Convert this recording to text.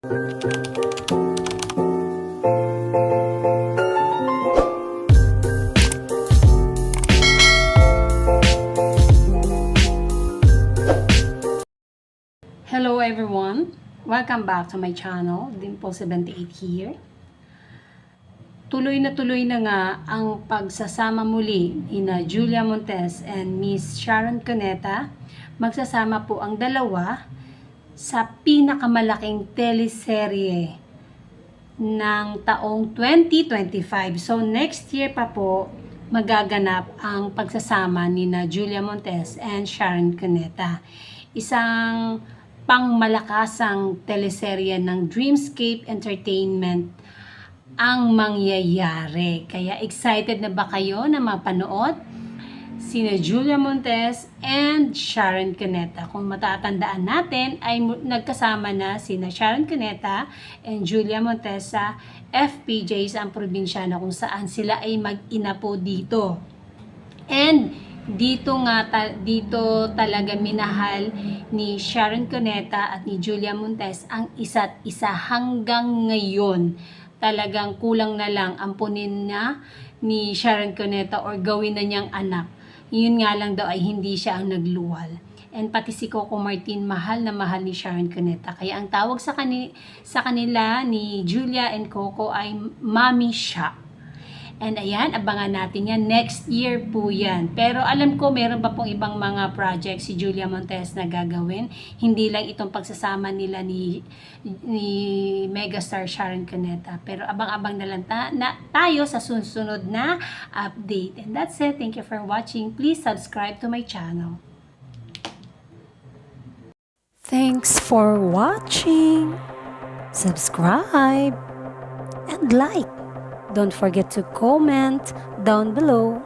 Hello everyone, welcome back to my channel, Dimple78 here. Tuloy na nga ang pagsasama muli ni Julia Montes and Miss Sharon Cuneta. Magsasama po ang dalawa sa pinakamalaking teleserye ng taong 2025. So next year pa po magaganap ang pagsasama ni Julia Montes and Sharon Cuneta. Isang pangmalakasang teleserye ng Dreamscape Entertainment ang mangyayari. Kaya excited na ba kayo na mapanood sina Julia Montes and Sharon Cuneta? Kung matatandaan natin ay nagkasama na sina Sharon Cuneta and Julia Montes sa FPJs ang probinsya na kung saan sila ay mag-ina po dito. And dito talaga minahal ni Sharon Cuneta at ni Julia Montes ang isa't isa hanggang ngayon. Talagang kulang na lang ampunin na ni Sharon Cuneta or gawin na niyang anak. Yun nga lang daw ay hindi siya ang nagluwal. And pati si Coco Martin mahal na mahal ni Sharon Cuneta. Kaya ang tawag sa kanila ni Julia and Coco ay Mommy Shop. And ayan, abangan natin yan. Next year po yan. Pero alam ko, meron pa pong ibang mga project si Julia Montes na gagawin. Hindi lang itong pagsasama nila ni megastar Sharon Cuneta. Pero abang-abang na lang tayo sa susunod na update. And that's it. Thank you for watching. Please subscribe to my channel. Thanks for watching. Subscribe and like. Don't forget to comment down below.